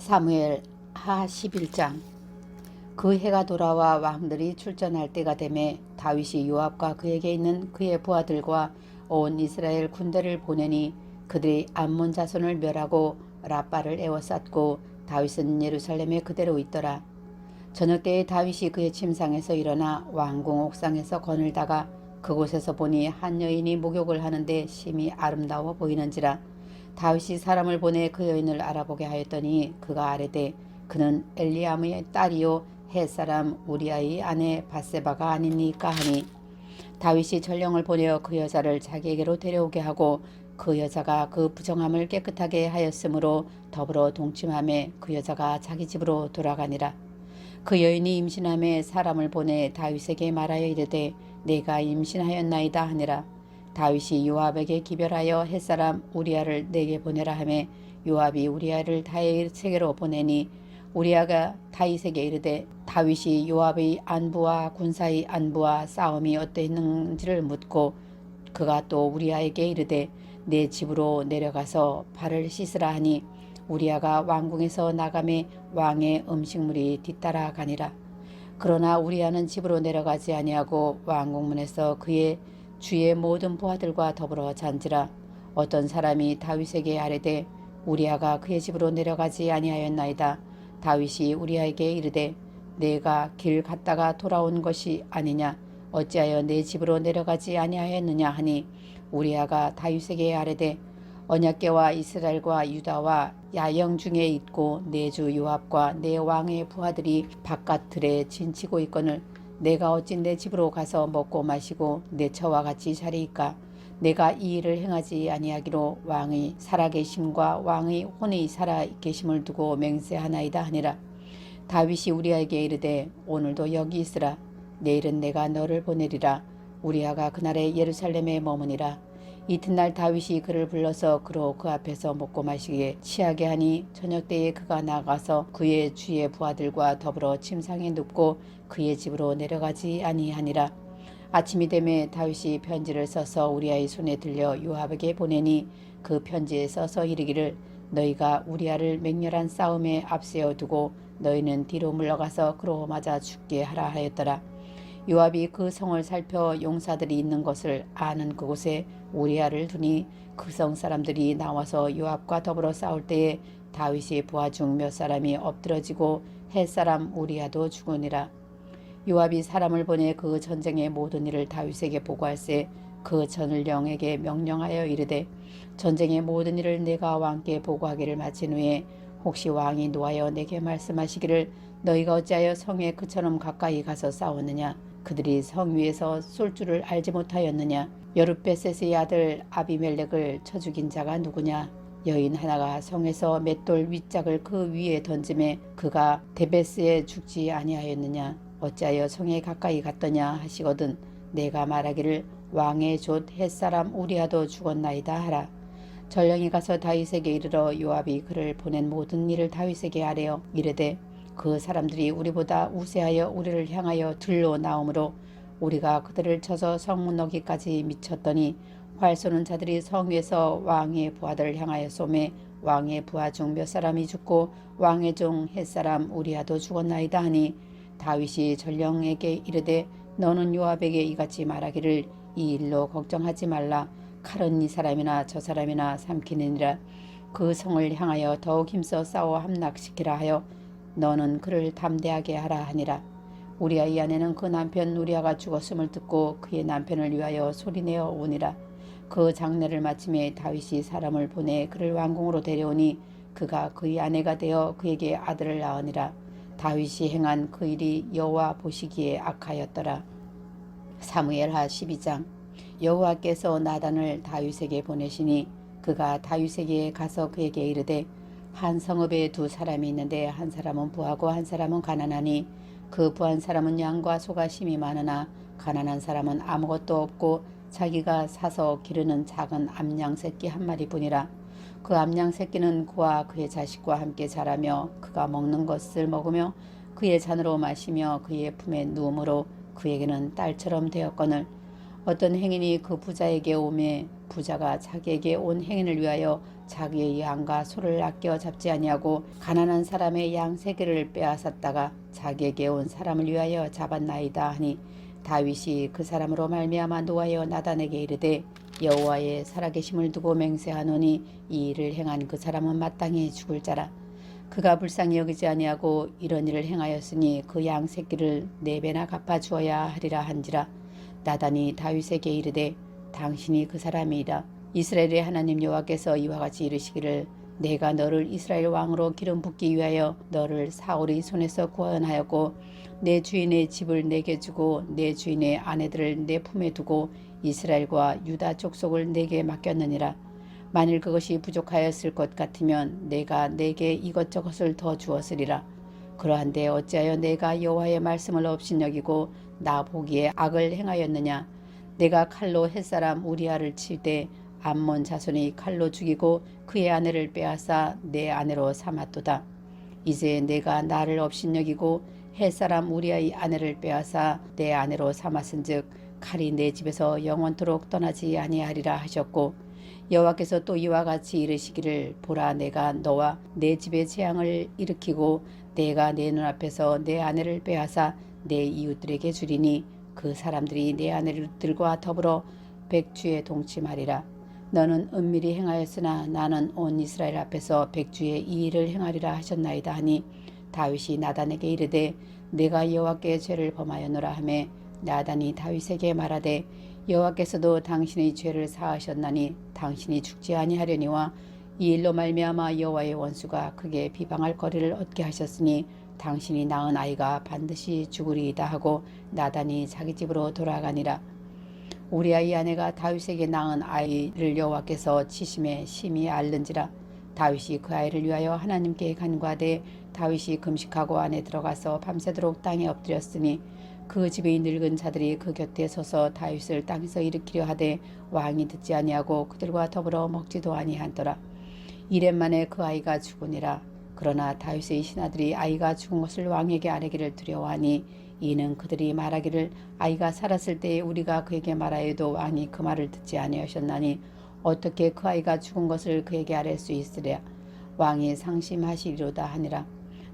사무엘 하 11장. 그 해가 돌아와 왕들이 출전할 때가 되매 다윗이 요압과 그에게 있는 그의 부하들과 온 이스라엘 군대를 보내니 그들이 암몬 자손을 멸하고 라빠를 에워쌌고 다윗은 예루살렘에 그대로 있더라. 저녁때에 다윗이 그의 침상에서 일어나 왕궁 옥상에서 거닐다가 그곳에서 보니 한 여인이 목욕을 하는데 심히 아름다워 보이는지라. 다윗이 사람을 보내 그 여인을 알아보게 하였더니 그가 아뢰되 그는 엘리암의 딸이요 햇사람 우리아의 아내 밧세바가 아니니까 하니, 다윗이 전령을 보내어 그 여자를 자기에게로 데려오게 하고 그 여자가 그 부정함을 깨끗하게 하였으므로 더불어 동침하며 그 여자가 자기 집으로 돌아가니라. 그 여인이 임신함에 사람을 보내 다윗에게 말하여 이르되 내가 임신하였나이다 하니라. 다윗이 요압에게 기별하여 햇사람 우리아를 내게 보내라 하매 요압이 우리아를 다윗에게로 보내니, 우리아가 다윗에게 이르되 다윗이 요압의 안부와 군사의 안부와 싸움이 어떠했는지를 묻고, 그가 또 우리아에게 이르되 내 집으로 내려가서 발을 씻으라 하니 우리아가 왕궁에서 나가매 왕의 음식물이 뒤따라 가니라. 그러나 우리아는 집으로 내려가지 아니하고 왕궁문에서 그의 주의 모든 부하들과 더불어 잔지라. 어떤 사람이 다윗에게 아뢰되 우리아가 그의 집으로 내려가지 아니하였나이다. 다윗이 우리아에게 이르되 내가 길 갔다가 돌아온 것이 아니냐, 어찌하여 내 집으로 내려가지 아니하였느냐 하니, 우리아가 다윗에게 아뢰되 언약궤와 이스라엘과 유다와 야영 중에 있고 내 주 요압과 내 왕의 부하들이 바깥 들에 진치고 있거늘 내가 어찌 내 집으로 가서 먹고 마시고 내 처와 같이 자리이까. 내가 이 일을 행하지 아니하기로 왕의 살아계심과 왕의 혼의 살아계심을 두고 맹세하나이다 하니라. 다윗이 우리아에게 이르되 오늘도 여기 있으라. 내일은 내가 너를 보내리라. 우리아가 그날에 예루살렘에 머무니라. 이튿날 다윗이 그를 불러서 그로 그 앞에서 먹고 마시기에 취하게 하니 저녁때에 그가 나가서 그의 주의 부하들과 더불어 침상에 눕고 그의 집으로 내려가지 아니하니라. 아침이 되매 다윗이 편지를 써서 우리아의 손에 들려 요압에게 보내니, 그 편지에 써서 이르기를 너희가 우리아를 맹렬한 싸움에 앞세워 두고 너희는 뒤로 물러가서 그로 맞아 죽게 하라 하였더라. 요압이 그 성을 살펴 용사들이 있는 것을 아는 그곳에 우리아를 두니 그 성 사람들이 나와서 요압과 더불어 싸울 때에 다윗의 부하 중 몇 사람이 엎드러지고 햇사람 우리아도 죽으니라. 요압이 사람을 보내 그 전쟁의 모든 일을 다윗에게 보고할세 그 전령에게 명령하여 이르되 전쟁의 모든 일을 내가 왕께 보고하기를 마친 후에 혹시 왕이 노하여 내게 말씀하시기를 너희가 어찌하여 성에 그처럼 가까이 가서 싸웠느냐, 그들이 성 위에서 쏠 줄을 알지 못하였느냐, 여룻베셋의 아들 아비멜렉을 쳐 죽인 자가 누구냐, 여인 하나가 성에서 맷돌 윗짝을 그 위에 던짐에 그가 데베스에 죽지 아니하였느냐, 어찌하여 성에 가까이 갔더냐 하시거든 내가 말하기를 왕의 조 햇사람 우리아도 죽었나이다 하라. 전령이 가서 다윗에게 이르러 요압이 그를 보낸 모든 일을 다윗에게 아뢰어 이르되 그 사람들이 우리보다 우세하여 우리를 향하여 들로 나오므로 우리가 그들을 쳐서 성문 너기까지 미쳤더니 활 쏘는 자들이 성 위에서 왕의 부하들을 향하여 쏘매 왕의 부하 중 몇 사람이 죽고 왕의 종 햇사람 우리아도 죽었나이다 하니, 다윗이 전령에게 이르되 너는 요압에게 이같이 말하기를 이 일로 걱정하지 말라. 칼은 이 사람이나 저 사람이나 삼키느니라. 그 성을 향하여 더욱 힘써 싸워 함락시키라 하여 너는 그를 담대하게 하라 하니라. 우리아의 아내는 그 남편 우리아가 죽었음을 듣고 그의 남편을 위하여 소리내어 오니라. 그 장례를 마침에 다윗이 사람을 보내 그를 왕궁으로 데려오니 그가 그의 아내가 되어 그에게 아들을 낳으니라. 다윗이 행한 그 일이 여호와 보시기에 악하였더라. 사무엘하 12장. 여호와께서 나단을 다윗에게 보내시니 그가 다윗에게 가서 그에게 이르되 한 성읍에 두 사람이 있는데 한 사람은 부하고 한 사람은 가난하니 그 부한 사람은 양과 소가 심히 많으나 가난한 사람은 아무것도 없고 자기가 사서 기르는 작은 암양 새끼 한 마리뿐이라. 그 암양 새끼는 그와 그의 자식과 함께 자라며 그가 먹는 것을 먹으며 그의 잔으로 마시며 그의 품에 누움으로 그에게는 딸처럼 되었거늘 어떤 행인이 그 부자에게 오매 부자가 자기에게 온 행인을 위하여 자기의 양과 소를 아껴 잡지 아니하고 가난한 사람의 양 세 개를 빼앗았다가 자기에게 온 사람을 위하여 잡았나이다 하니 다윗이 그 사람으로 말미암아 노하여 나단에게 이르되 여호와의 살아계심을 두고 맹세하노니 이 일을 행한 그 사람은 마땅히 죽을 자라. 그가 불쌍히 여기지 아니하고 이런 일을 행하였으니 그 양 새끼를 4배나 갚아 주어야 하리라 한지라. 나단이 다윗에게 이르되 당신이 그 사람이라. 이스라엘의 하나님 여호와께서 이와 같이 이르시기를 내가 너를 이스라엘 왕으로 기름 붓기 위하여 너를 사울의 손에서 구원하였고 내 주인의 집을 내게 주고 내 주인의 아내들을 내 품에 두고 이스라엘과 유다 족속을 내게 맡겼느니라. 만일 그것이 부족하였을 것 같으면 내가 내게 이것저것을 더 주었으리라. 그러한데 어찌하여 내가 여호와의 말씀을 업신여기고 나 보기에 악을 행하였느냐. 내가 칼로 햇사람 우리아를 칠 때 암몬 자손이 칼로 죽이고 그의 아내를 빼앗아 내 아내로 삼았도다. 이제 내가 나를 업신여기고 햇사람 우리아의 아내를 빼앗아 내 아내로 삼았은즉 칼이 내 집에서 영원토록 떠나지 아니하리라 하셨고 여호와께서 또 이와 같이 이르시기를 보라 내가 너와 내 집에 재앙을 일으키고 내가 내 눈앞에서 내 아내를 빼앗아 내 이웃들에게 주리니 그 사람들이 내 아내들과 더불어 백주에 동침하리라. 너는 은밀히 행하였으나 나는 온 이스라엘 앞에서 백주에 이 일을 행하리라 하셨나이다 하니 다윗이 나단에게 이르되 내가 여호와께 죄를 범하였노라 하매 나단이 다윗에게 말하되 여호와께서도 당신의 죄를 사하셨나니 당신이 죽지 아니하려니와 이 일로 말미암아 여호와의 원수가 크게 비방할 거리를 얻게 하셨으니 당신이 낳은 아이가 반드시 죽으리이다 하고 나단이 자기 집으로 돌아가니라. 우리아의 아내가 다윗에게 낳은 아이를 여호와께서 치심에 심히 앓는지라. 다윗이 그 아이를 위하여 하나님께 간구하되 다윗이 금식하고 안에 들어가서 밤새도록 땅에 엎드렸으니 그 집의 늙은 자들이 그 곁에 서서 다윗을 땅에서 일으키려 하되 왕이 듣지 아니하고 그들과 더불어 먹지도 아니하더라. 이렙 만에 그 아이가 죽으니라. 그러나 다윗의 신하들이 아이가 죽은 것을 왕에게 아뢰기를 두려워하니 이는 그들이 말하기를 아이가 살았을 때에 우리가 그에게 말하여도 왕이 그 말을 듣지 아니하셨나니 어떻게 그 아이가 죽은 것을 그에게 아뢰 수 있으랴. 왕이 상심하시리로다 하니라.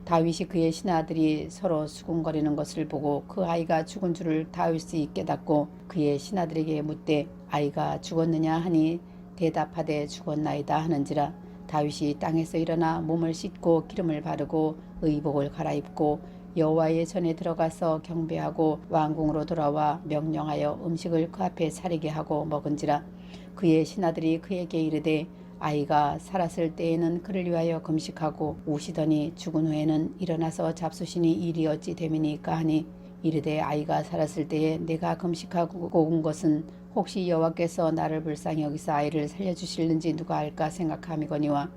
다윗이 그의 신하들이 서로 수군거리는 것을 보고 그 아이가 죽은 줄을 다윗이 깨닫고 그의 신하들에게 묻되 아이가 죽었느냐 하니 대답하되 죽었나이다 하는지라. 다윗이 땅에서 일어나 몸을 씻고 기름을 바르고 의복을 갈아입고 여호와의 전에 들어가서 경배하고 왕궁으로 돌아와 명령하여 음식을 그 앞에 차리게 하고 먹은지라. 그의 신하들이 그에게 이르되 아이가 살았을 때에는 그를 위하여 금식하고 우시더니 죽은 후에는 일어나서 잡수시니 일이 어찌 됨이니까 하니 이르되 아이가 살았을 때에 내가 금식하고 온 것은 혹시 여호와께서 나를 불쌍히 여기서 아이를 살려주실는지 누가 알까 생각함이거니와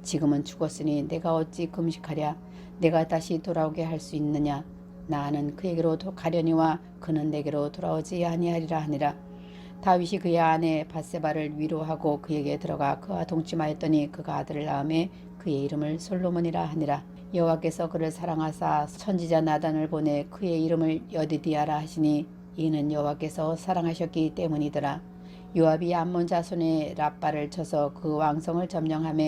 지금은 죽었으니 내가 어찌 금식하랴. 내가 다시 돌아오게 할 수 있느냐. 나는 그에게로 가려니와 그는 내게로 돌아오지 아니하리라 하니라. 다윗이 그의 아내 밧세바를 위로하고 그에게 들어가 그와 동침하였더니 그가 아들을 낳음에 그의 이름을 솔로몬이라 하니라. 여호와께서 그를 사랑하사 선지자 나단을 보내 그의 이름을 여디디아라 하시니 이는 여호와께서 사랑하셨기 때문이더라. 요압이 암몬 자손의 랍바를 쳐서 그 왕성을 점령하며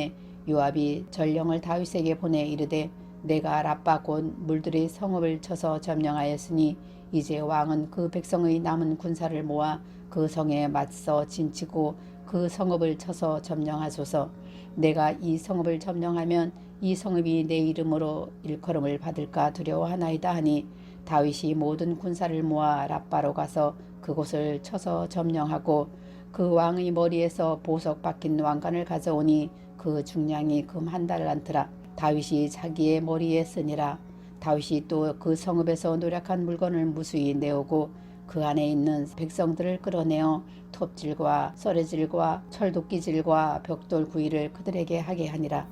요압이 전령을 다윗에게 보내 이르되 내가 랍바 곧 물들의 성읍을 쳐서 점령하였으니 이제 왕은 그 백성의 남은 군사를 모아 그 성에 맞서 진치고 그 성읍을 쳐서 점령하소서. 내가 이 성읍을 점령하면 이 성읍이 내 이름으로 일컬음을 받을까 두려워하나이다 하니 다윗이 모든 군사를 모아 랍바로 가서 그곳을 쳐서 점령하고 그 왕의 머리에서 보석 박힌 왕관을 가져오니 그 중량이 금 1달란트라. 다윗이 자기의 머리에 쓰니라. 다윗이 또 그 성읍에서 노략한 물건을 무수히 내오고 그 안에 있는 백성들을 끌어내어 톱질과 썰레질과 철도끼질과 벽돌 구이를 그들에게 하게 하니라.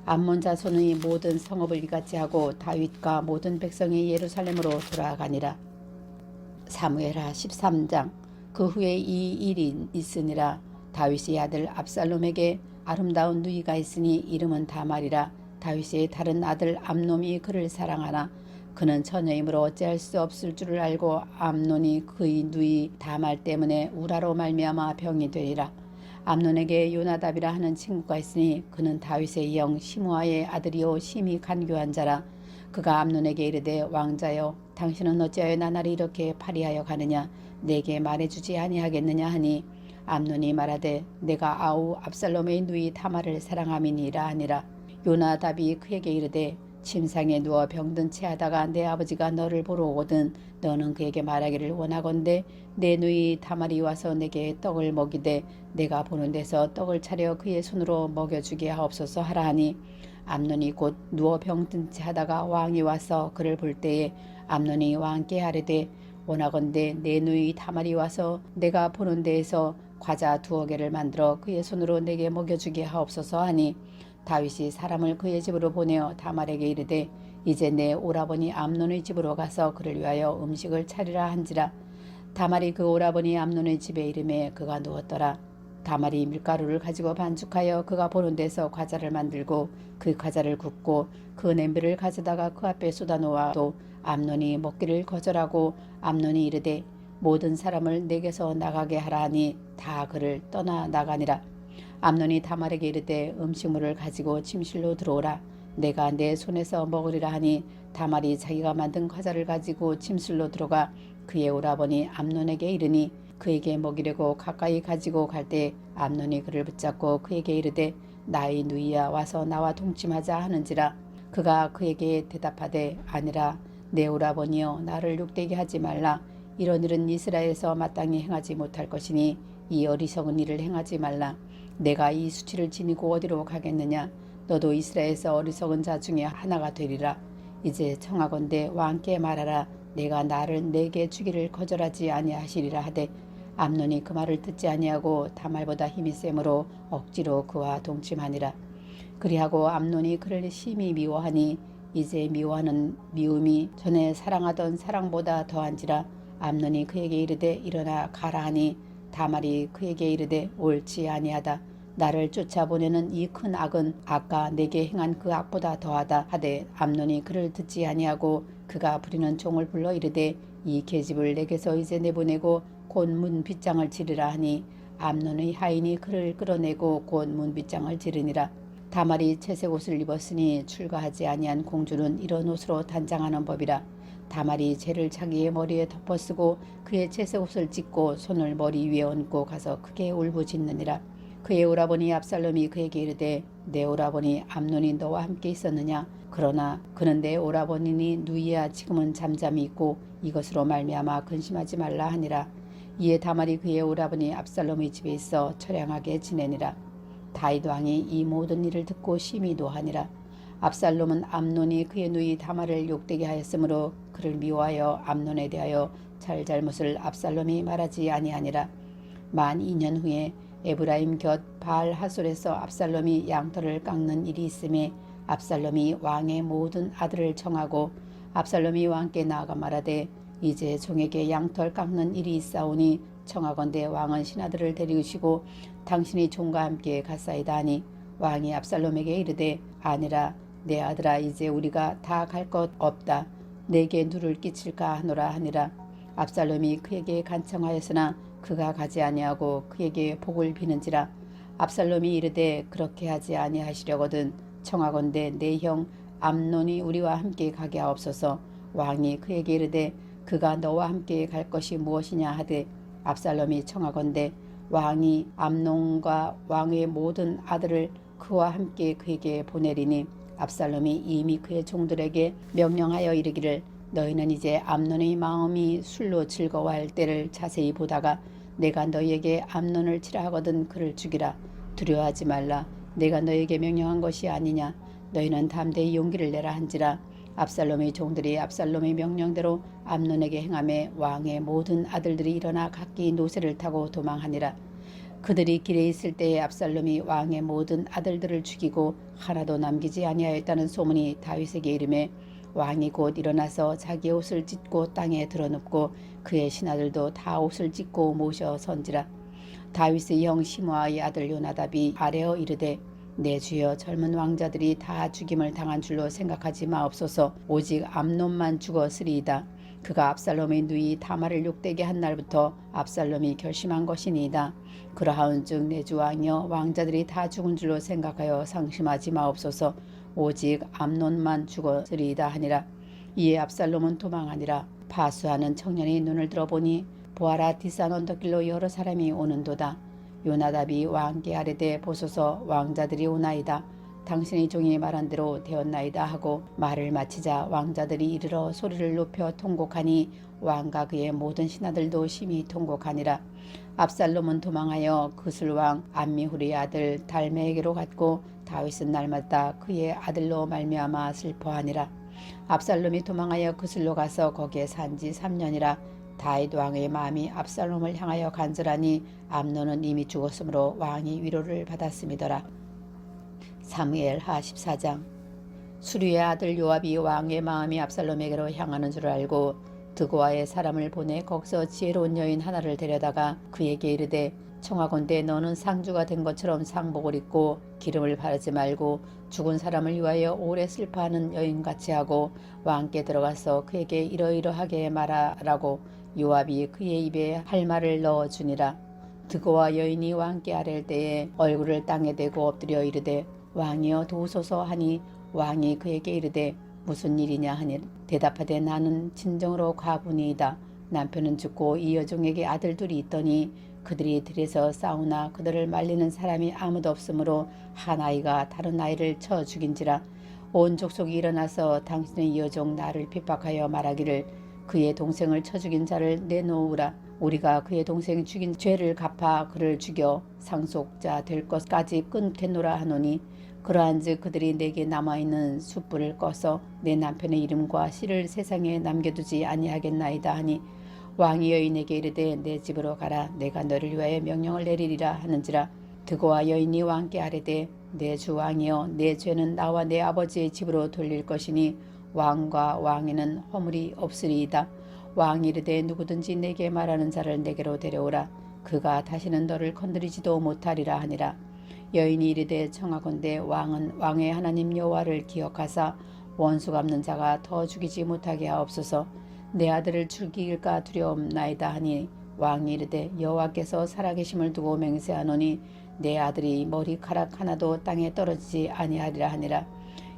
암몬 자손의 모든 성읍을 이같이 하고 다윗과 모든 백성이 예루살렘으로 돌아가니라. 사무엘하 13장. 그 후에 이 일이 있으니라. 다윗의 아들 압살롬에게 아름다운 누이가 있으니 이름은 다말이라. 다윗의 다른 아들 암논이 그를 사랑하나 그는 처녀이므로 어찌할 수 없을 줄을 알고 암논이 그의 누이 다말 때문에 우라로 말미암아 병이 되리라. 암논에게 요나답이라 하는 친구가 있으니 그는 다윗의 형 시므아의 아들이요 심히 간교한 자라. 그가 암논에게 이르되 왕자여 당신은 어찌하여 나날이 이렇게 파리하여 가느냐 내게 말해주지 아니하겠느냐 하니 암논이 말하되 내가 아우 압살롬의 누이 다말을 사랑함이니라 하니라. 요나답이 그에게 이르되 침상에 누워 병든 채 하다가 내 아버지가 너를 보러 오거든 너는 그에게 말하기를 원하건대 내 누이 다말이 와서 내게 떡을 먹이되 내가 보는 데서 떡을 차려 그의 손으로 먹여주게 하옵소서 하라 하니 암논이 곧 누워 병든 채 하다가 왕이 와서 그를 볼 때에 암논이 왕께 하려되 원하건대 내 누이 다말이 와서 내가 보는 데에서 과자 2개를 만들어 그의 손으로 내게 먹여주게 하옵소서 하니 다윗이 사람을 그의 집으로 보내어 다말에게 이르되 이제 내 오라버니 암논의 집으로 가서 그를 위하여 음식을 차리라 한지라. 다말이 그 오라버니 암논의 집에 이름에 그가 누웠더라. 다말이 밀가루를 가지고 반죽하여 그가 보는 데서 과자를 만들고 그 과자를 굽고 그 냄비를 가져다가 그 앞에 쏟아놓아도 암논이 먹기를 거절하고 암논이 이르되 모든 사람을 내게서 나가게 하라 하니 다 그를 떠나 나가니라. 암논이 다말에게 이르되 음식물을 가지고 침실로 들어오라. 내가 내 손에서 먹으리라 하니 다말이 자기가 만든 과자를 가지고 침실로 들어가 그의 오라버니 암논에게 이르니 그에게 먹이려고 가까이 가지고 갈 때 암논이 그를 붙잡고 그에게 이르되 나의 누이야 와서 나와 동침하자 하는지라. 그가 그에게 대답하되 아니라 내 오라버니여 나를 욕되게 하지 말라. 이런 일은 이스라엘에서 마땅히 행하지 못할 것이니 이 어리석은 일을 행하지 말라. 내가 이 수치를 지니고 어디로 가겠느냐. 너도 이스라엘에서 어리석은 자 중에 하나가 되리라. 이제 청하건대 왕께 말하라. 내가 나를 내게 주기를 거절하지 아니하시리라 하되 암논이 그 말을 듣지 아니하고 다말보다 힘이 세므로 억지로 그와 동침하니라. 그리하고 암논이 그를 심히 미워하니 이제 미워하는 미움이 전에 사랑하던 사랑보다 더한지라. 암논이 그에게 이르되 일어나 가라 하니 다말이 그에게 이르되 옳지 아니하다. 나를 쫓아보내는 이 큰 악은 아까 내게 행한 그 악보다 더하다 하되 암논이 그를 듣지 아니하고 그가 부리는 종을 불러 이르되 이 계집을 내게서 이제 내보내고 곧 문 빗장을 지르라 하니 암논의 하인이 그를 끌어내고 곧 문 빗장을 지르니라. 다말이 채색 옷을 입었으니 출가하지 아니한 공주는 이런 옷으로 단장하는 법이라. 다말이 재를 자기의 머리에 덮어쓰고 그의 채색 옷을 찢고 손을 머리 위에 얹고 가서 크게 울부짖느니라. 그의 오라버니 압살롬이 그에게 이르되 내 오라버니 암논이 너와 함께 있었느냐. 그러나 그는 내 오라버니니 누이야 지금은 잠잠히 있고 이것으로 말미암아 근심하지 말라 하니라. 이에 다말이 그의 오라버니 압살롬의 집에 있어 처량하게 지내니라. 다윗 왕이 이 모든 일을 듣고 심히 노하니라. 압살롬은 암논이 그의 누이 다말을 욕되게 하였으므로 그를 미워하여 암논에 대하여 잘잘못을 압살롬이 말하지 아니하니라. 만 2년 후에 에브라임 곁 바알 하솔에서 압살롬이 양털을 깎는 일이 있음에 압살롬이 왕의 모든 아들을 청하고 압살롬이 왕께 나아가 말하되 이제 종에게 양털 깎는 일이 있사오니 청하건대 왕은 신하들을 데리우시고 당신이 종과 함께 갔사이다 하니 왕이 압살롬에게 이르되 아니라 내 아들아 이제 우리가 다 갈 것 없다. 내게 누를 끼칠까 하노라 하니라. 압살롬이 그에게 간청하였으나 그가 가지 아니하고 그에게 복을 비는지라. 압살롬이 이르되 그렇게 하지 아니하시려거든 청하건대 내 형 암논이 우리와 함께 가게 하옵소서. 왕이 그에게 이르되 그가 너와 함께 갈 것이 무엇이냐 하되 압살롬이 청하건대 왕이 암논과 왕의 모든 아들을 그와 함께 그에게 보내리니 압살롬이 이미 그의 종들에게 명령하여 이르기를 너희는 이제 암논의 마음이 술로 즐거워할 때를 자세히 보다가 내가 너희에게 암논을 치라 하거든 그를 죽이라. 두려워하지 말라. 내가 너희에게 명령한 것이 아니냐. 너희는 담대히 용기를 내라 한지라. 압살롬의 종들이 압살롬의 명령대로 암논에게 행하매 왕의 모든 아들들이 일어나 각기 노새를 타고 도망하니라. 그들이 길에 있을 때에 압살롬이 왕의 모든 아들들을 죽이고 하나도 남기지 아니하였다는 소문이 다윗에게 이르매 왕이 곧 일어나서 자기의 옷을 찢고 땅에 드러눕고 그의 신하들도 다 옷을 찢고 모셔 선지라. 다윗의 형 시므아의 아들 요나답이 아뢰어 이르되 내 주여 젊은 왕자들이 다 죽임을 당한 줄로 생각하지 마옵소서. 오직 암논만 죽었으리이다. 그가 압살롬의 누이 다말을 욕되게 한 날부터 압살롬이 결심한 것이니이다. 그러하온즉 내 주 왕이여 왕자들이 다 죽은 줄로 생각하여 상심하지 마옵소서. 오직 암논만 죽었으리이다 하니라. 이에 압살롬은 도망하니라. 파수하는 청년이 눈을 들어보니 보아라 디산 언덕길로 여러 사람이 오는도다. 요나답이 왕께 아뢰되 보소서 왕자들이 오나이다. 당신의 종이 말한 대로 되었나이다 하고 말을 마치자 왕자들이 이르러 소리를 높여 통곡하니 왕과 그의 모든 신하들도 심히 통곡하니라. 압살롬은 도망하여 그술왕 암미후리의 아들 달메에게로 갔고 다윗은 날마다 그의 아들로 말미암아 슬퍼하니라. 압살롬이 도망하여 그술로 가서 거기에 산지 3년이라. 다윗 왕의 마음이 압살롬을 향하여 간절하니 암논은 이미 죽었으므로 왕이 위로를 받았음이더라. 사무엘 하 14장. 수리의 아들 요압이 왕의 마음이 압살롬에게로 향하는 줄 알고 드고아의 사람을 보내 거기서 지혜로운 여인 하나를 데려다가 그에게 이르되 청하건대 너는 상주가 된 것처럼 상복을 입고 기름을 바르지 말고 죽은 사람을 위하여 오래 슬퍼하는 여인같이 하고 왕께 들어가서 그에게 이러이러하게 말하라고 요압이 그의 입에 할 말을 넣어주니라. 드고아 여인이 왕께 아랠 때에 얼굴을 땅에 대고 엎드려 이르되 왕이여 도우소서 하니 왕이 그에게 이르되 무슨 일이냐 하니 대답하되 나는 진정으로 과부니이다. 남편은 죽고 이 여종에게 아들 둘이 있더니 그들이 들에서 싸우나 그들을 말리는 사람이 아무도 없으므로 한 아이가 다른 아이를 쳐 죽인지라. 온 족속이 일어나서 당신의 여종 나를 핍박하여 말하기를 그의 동생을 쳐 죽인 자를 내놓으라. 우리가 그의 동생 죽인 죄를 갚아 그를 죽여 상속자 될 것까지 끊겠노라 하노니 그러한즉 그들이 내게 남아있는 숯불을 꺼서 내 남편의 이름과 씨를 세상에 남겨두지 아니하겠나이다 하니 왕이 여인에게 이르되 내 집으로 가라. 내가 너를 위하여 명령을 내리리라 하는지라. 드고아 여인이 왕께 아뢰되 내 주 왕이여 내 죄는 나와 내 아버지의 집으로 돌릴 것이니 왕과 왕에는 허물이 없으리이다. 왕이 이르되 누구든지 내게 말하는 자를 내게로 데려오라. 그가 다시는 너를 건드리지도 못하리라 하니라. 여인이 이르되 청하건대 왕은 왕의 하나님 여호와를 기억하사 원수 갚는 자가 더 죽이지 못하게 하옵소서. 내 아들을 죽일까 두려움나이다 하니 왕이 이르되 여호와께서 살아계심을 두고 맹세하노니 내 아들이 머리카락 하나도 땅에 떨어지지 아니하리라 하니라.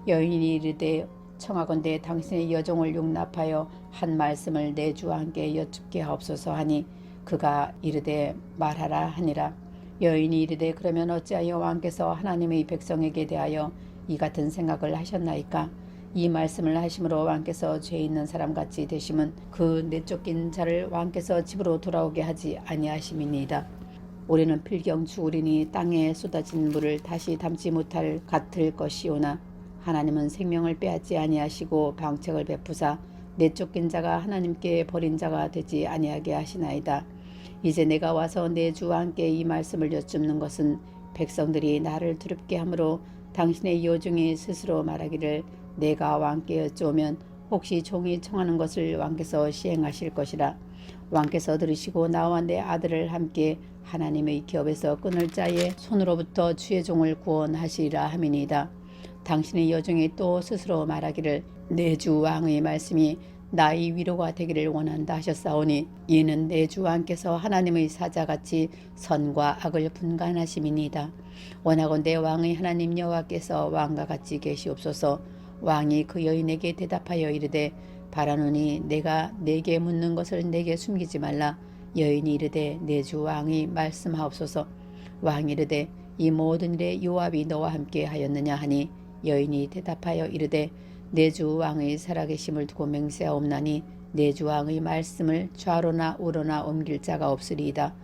여인이 이르되 청하건대 당신의 여종을 용납하여 한 말씀을 내 주 왕께 여쭙게 하옵소서 하니 그가 이르되 말하라 하니라. 여인이 이르되 그러면 어찌하여 왕께서 하나님의 백성에게 대하여 이 같은 생각을 하셨나이까? 이 말씀을 하심으로 왕께서 죄 있는 사람같이 되심은 그 내쫓긴 자를 왕께서 집으로 돌아오게 하지 아니하심이니이다. 올해는 필경 죽으리니 땅에 쏟아진 물을 다시 담지 못할 같을 것이오나 하나님은 생명을 빼앗지 아니하시고 방책을 베푸사 내쫓긴 자가 하나님께 버린 자가 되지 아니하게 하시나이다. 이제 내가 와서 내 주 왕께 이 말씀을 여쭙는 것은 백성들이 나를 두렵게 하므로 당신의 여종이 스스로 말하기를 내가 왕께 여쭈면 혹시 종이 청하는 것을 왕께서 시행하실 것이라. 왕께서 들으시고 나와 내 아들을 함께 하나님의 기업에서 끊을 자의 손으로부터 주의 종을 구원하시리라 함이니이다. 당신의 여종이 또 스스로 말하기를 내 주 왕의 말씀이 나의 위로가 되기를 원한다 하셨사오니 이는 내 주 왕께서 하나님의 사자같이 선과 악을 분간하심이니이다. 원하건대 왕의 하나님 여호와께서 왕과 같이 계시옵소서. 왕이 그 여인에게 대답하여 이르되 바라노니 내가 내게 묻는 것을 내게 숨기지 말라. 여인이 이르되 내 주 왕이 말씀하옵소서. 왕이 이르되 이 모든 일에 요압이 너와 함께 하였느냐 하니 여인이 대답하여 이르되 내 주 왕의 살아계심을 두고 맹세하옵나니 내 주 왕의 말씀을 좌로나 우로나 옮길 자가 없으리이다.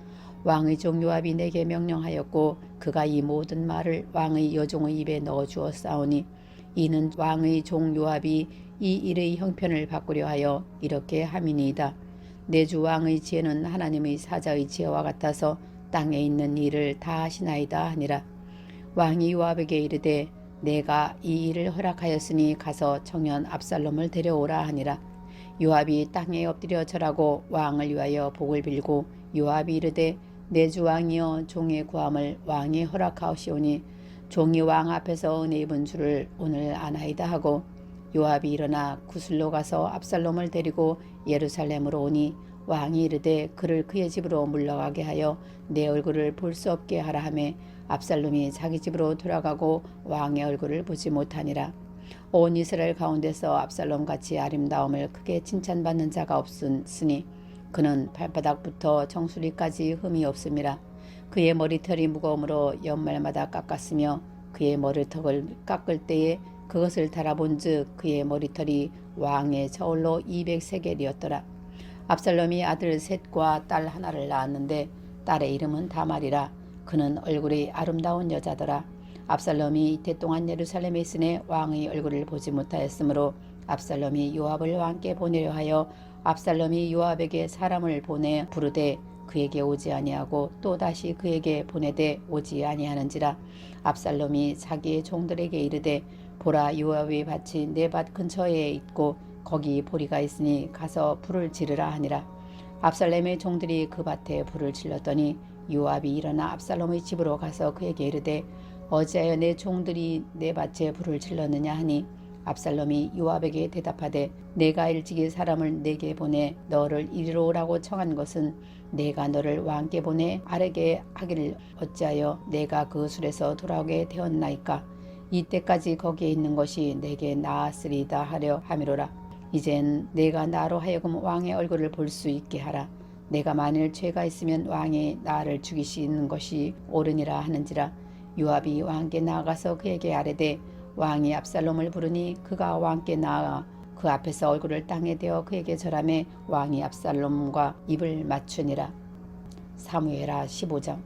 왕의 종 요압이 내게 명령하였고 그가 이 모든 말을 왕의 여종의 입에 넣어 주었사오니 이는 왕의 종 요압이 이 일의 형편을 바꾸려 하여 이렇게 함이니이다. 내 주 왕의 지혜는 하나님의 사자의 지혜와 같아서 땅에 있는 일을 다 하시나이다 하니라. 왕이 요압에게 이르되 내가 이 일을 허락하였으니 가서 청년 압살롬을 데려오라 하니라. 요압이 땅에 엎드려 절하고 왕을 위하여 복을 빌고 요압이 이르되 내 주 왕이여 종의 구함을 왕이 허락하옵시오니 종이 왕 앞에서 은혜 입은 줄을 오늘 아나이다 하고 요압이 일어나 구슬로 가서 압살롬을 데리고 예루살렘으로 오니 왕이 이르되 그를 그의 집으로 물러가게 하여 내 얼굴을 볼 수 없게 하라 하매 압살롬이 자기 집으로 돌아가고 왕의 얼굴을 보지 못하니라. 온 이스라엘 가운데서 압살롬 같이 아름다움을 크게 칭찬받는 자가 없으니 그는 발바닥부터 정수리까지 흠이 없음이라. 그의 머리털이 무거움으로 연말마다 깎았으며 그의 머리털을 깎을 때에 그것을 달아본즉 그의 머리털이 왕의 저울로 200세겔이었더라. 압살롬이 아들 셋과 딸 하나를 낳았는데 딸의 이름은 다말이라. 그는 얼굴이 아름다운 여자더라. 압살롬이 이태 동안 예루살렘에 있으니 왕의 얼굴을 보지 못하였으므로 압살롬이 요압을 왕께 보내려 하여 압살롬이 요압에게 사람을 보내 부르되 그에게 오지 아니하고 또 다시 그에게 보내되 오지 아니하는지라. 압살롬이 자기의 종들에게 이르되 보라, 요압의 밭이 내 밭 근처에 있고 거기 보리가 있으니 가서 불을 지르라 하니라. 압살롬의 종들이 그 밭에 불을 질렀더니 요압이 일어나 압살롬의 집으로 가서 그에게 이르되 어찌하여 내 종들이 내 밭에 불을 질렀느냐 하니 압살롬이 요압에게 대답하되 내가 일찍이 사람을 내게 보내 너를 이리로 오라고 청한 것은 내가 너를 왕께 보내 아뢰게 하기를 어찌하여 내가 그 술에서 돌아오게 되었나이까. 이때까지 거기에 있는 것이 내게 나았으리다 하려 함이로라. 이젠 내가 나로 하여금 왕의 얼굴을 볼 수 있게 하라. 내가 만일 죄가 있으면 왕이 나를 죽이시는 것이 옳으니라 하는지라. 요압이 왕께 나아가서 그에게 아뢰되 왕이 압살롬을 부르니 그가 왕께 나아가 그 앞에서 얼굴을 땅에 대어 그에게 절하매 왕이 압살롬과 입을 맞추니라. 사무엘하 15장.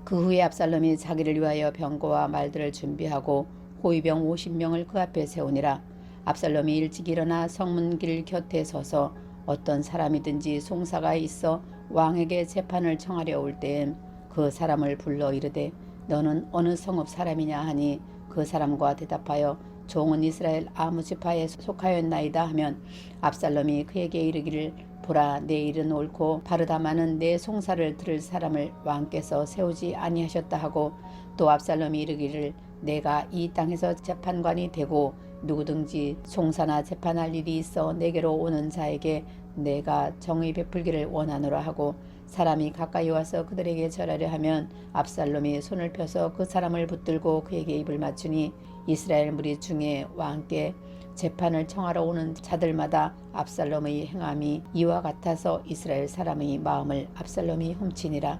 그 후에 압살롬이 자기를 위하여 병거와 말들을 준비하고 호위병 50명을 그 앞에 세우니라. 압살롬이 일찍 일어나 성문길 곁에 서서 어떤 사람이든지 송사가 있어 왕에게 재판을 청하려 올 때엔 그 사람을 불러 이르되 너는 어느 성읍 사람이냐 하니 그 사람과 대답하여 종은 이스라엘 아무 지파에 속하였나이다 하면 압살롬이 그에게 이르기를 보라, 내 일은 옳고 바르다마는 내 송사를 들을 사람을 왕께서 세우지 아니하셨다 하고 또 압살롬이 이르기를 내가 이 땅에서 재판관이 되고 누구든지 송사나 재판할 일이 있어 내게로 오는 자에게 내가 정의 베풀기를 원하노라 하고 사람이 가까이 와서 그들에게 절하려 하면 압살롬이 손을 펴서 그 사람을 붙들고 그에게 입을 맞추니 이스라엘 무리 중에 왕께 재판을 청하러 오는 자들마다 압살롬의 행함이 이와 같아서 이스라엘 사람의 마음을 압살롬이 훔치니라.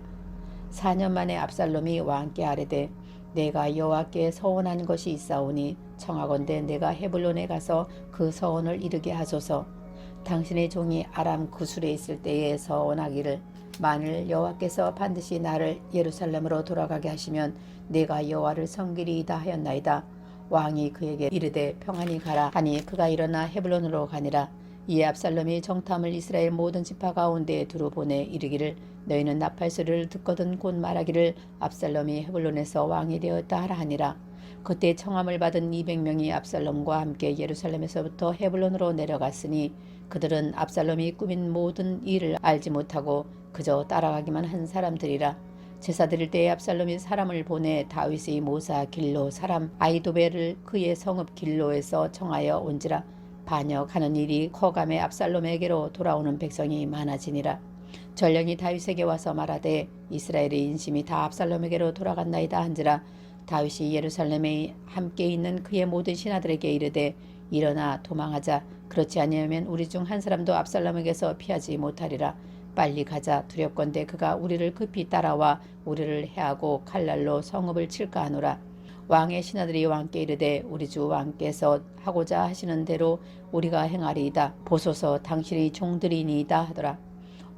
4년 만에 압살롬이 왕께 아뢰되 내가 여호와께 서원한 것이 있사오니 청하건대 내가 헤블론에 가서 그 서원을 이루게 하소서. 당신의 종이 아람 구술에 있을 때에 서원하기를 만일 여호와께서 반드시 나를 예루살렘으로 돌아가게 하시면 내가 여호와를 섬기리이다 하였나이다. 왕이 그에게 이르되 평안히 가라 하니 그가 일어나 헤블론으로 가니라. 이에 압살롬이 정탐을 이스라엘 모든 지파 가운데에 두루 보내 이르기를 너희는 나팔 소리를 듣거든 곧 말하기를 압살롬이 헤블론에서 왕이 되었다 하라 하니라. 그때 청함을 받은 200명이 압살롬과 함께 예루살렘에서부터 헤블론으로 내려갔으니 그들은 압살롬이 꾸민 모든 일을 알지 못하고 그저 따라가기만 한 사람들이라. 제사 드릴 때에 압살롬이 사람을 보내 다윗의 모사 길로 사람 아히도벨을 그의 성읍 길로에서 청하여 온지라. 반역하는 일이 커감에 압살롬에게로 돌아오는 백성이 많아지니라. 전령이 다윗에게 와서 말하되 이스라엘의 인심이 다 압살롬에게로 돌아갔나이다 한지라. 다윗이 예루살렘에 함께 있는 그의 모든 신하들에게 이르되 일어나 도망하자. 그렇지 아니하면 우리 중 한 사람도 압살롬에게서 피하지 못하리라. 빨리 가자. 두렵건대 그가 우리를 급히 따라와 우리를 해하고 칼날로 성읍을 칠까 하노라. 왕의 신하들이 왕께 이르되 우리 주 왕께서 하고자 하시는 대로 우리가 행하리이다. 보소서 당신의 종들이니이다 하더라.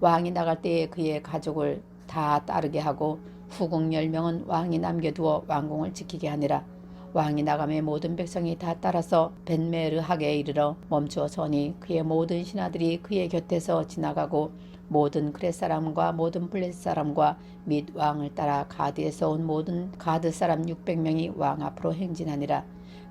왕이 나갈 때에 그의 가족을 다 따르게 하고 후궁 10명은 왕이 남겨두어 왕궁을 지키게 하니라. 왕이 나가매 모든 백성이 다 따라서 벳메르하게 이르러 멈추어 서니 그의 모든 신하들이 그의 곁에서 지나가고 모든 그렛 사람과 모든 블렛 사람과 및 왕을 따라 가드에서 온 모든 가드 사람 600명이 왕 앞으로 행진하니라.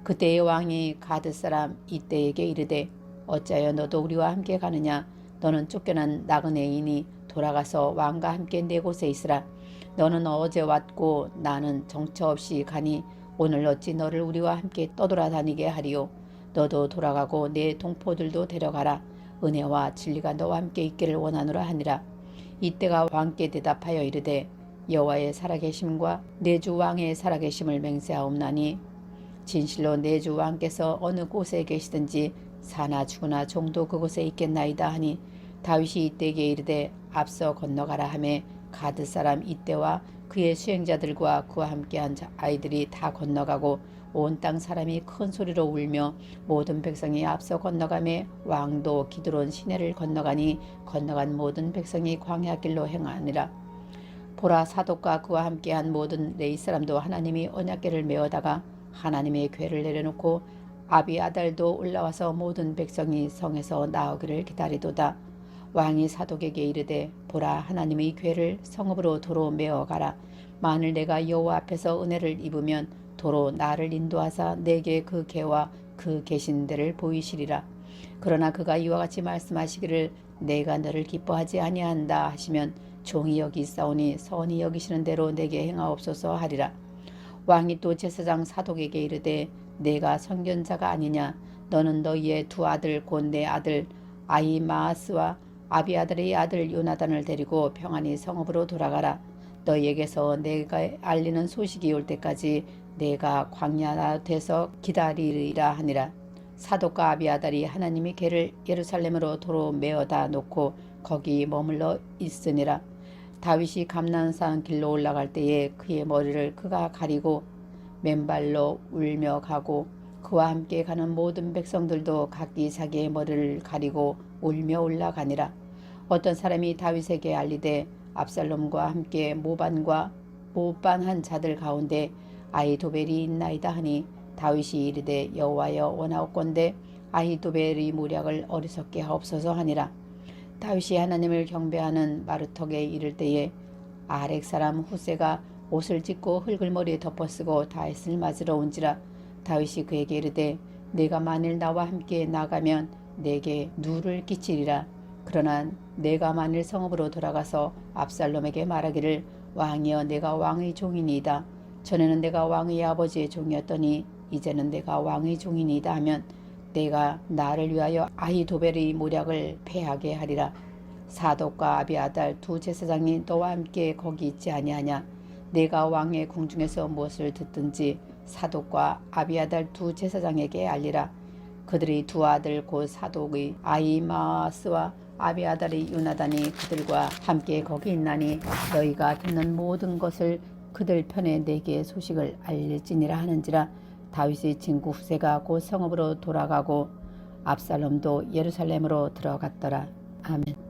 그때의 왕이 가드 사람 이때에게 이르되 어찌하여 너도 우리와 함께 가느냐. 너는 쫓겨난 나그네이니 돌아가서 왕과 함께 내 곳에 있으라. 너는 어제 왔고 나는 정처 없이 가니 오늘 어찌 너를 우리와 함께 떠돌아다니게 하리요. 너도 돌아가고 내 동포들도 데려가라. 은혜와 진리가 너와 함께 있기를 원하노라 하니라. 이때가 왕께 대답하여 이르되 여호와의 살아계심과 내 주 왕의 살아계심을 맹세하옵나니 진실로 내 주 왕께서 어느 곳에 계시든지 사나 죽으나 종도 그곳에 있겠나이다 하니 다윗이 이때에게 이르되 앞서 건너가라 하매 가드 사람 이때와 그의 수행자들과 그와 함께한 아이들이 다 건너가고 온 땅 사람이 큰 소리로 울며 모든 백성이 앞서 건너가매 왕도 기드론 시내를 건너가니 건너간 모든 백성이 광야길로 행하니라. 보라, 사독과 그와 함께한 모든 레위 사람도 하나님이 언약궤를 메어다가 하나님의 궤를 내려놓고 아비아달도 올라와서 모든 백성이 성에서 나오기를 기다리도다. 왕이 사독에게 이르되 보라, 하나님의 궤를 성읍으로 도로 메어가라. 만일 내가 여호와 앞에서 은혜를 입으면 도로 나를 인도하사 내게 그 궤와 그 계신 데를 보이시리라. 그러나 그가 이와 같이 말씀하시기를 내가 너를 기뻐하지 아니한다 하시면 종이 여기사오니 선히 여기시는 대로 내게 행하옵소서 하리라. 왕이 또 제사장 사독에게 이르되 내가 선견자가 아니냐. 너는 너희의 두 아들 곧 내 아들 아히마아스와 아비아들의 아들 요나단을 데리고 평안히 성읍으로 돌아가라. 너희에게서 내가 알리는 소식이 올 때까지 내가 광야에서 기다리리라 하니라. 사독과 아비아달이 하나님의 궤를 예루살렘으로 도로 메어다 놓고 거기 머물러 있으니라. 다윗이 감난산 길로 올라갈 때에 그의 머리를 그가 가리고 맨발로 울며 가고 그와 함께 가는 모든 백성들도 각기 자기의 머리를 가리고 울며 올라가니라. 어떤 사람이 다윗에게 알리되 압살롬과 함께 모반한 자들 가운데 아히도벨이 있나이다 하니 다윗이 이르되 여호와여 원하옵건대 아히도벨의 모략을 어리석게 하옵소서 하니라. 다윗이 하나님을 경배하는 마르턱에 이를 때에 아렉 사람 후세가 옷을 찢고 흙을 머리에 덮어쓰고 다윗을 맞으러 온지라. 다윗이 그에게 이르되 내가 만일 나와 함께 나가면 내게 누를 끼치리라. 그러나 내가 만일 성읍으로 돌아가서 압살롬에게 말하기를 왕이여 내가 왕의 종이니이다. 전에는 내가 왕의 아버지의 종이었더니 이제는 내가 왕의 종이니이다 하면 내가 나를 위하여 아히도벨의 모략을 패하게 하리라. 사독과 아비아달 두 제사장이 너와 함께 거기 있지 아니하냐. 내가 왕의 궁중에서 무엇을 듣든지 사독과 아비아달 두 제사장에게 알리라. 그들의 두 아들 곧 사독의 아히마아스와 아비아달의 요나단이 그들과 함께 거기 있나니 너희가 듣는 모든 것을 그들 편에 내게 소식을 알릴지니라 하는지라. 다윗의 친구 후세가 곧 성읍으로 돌아가고 압살롬도 예루살렘으로 들어갔더라. 아멘.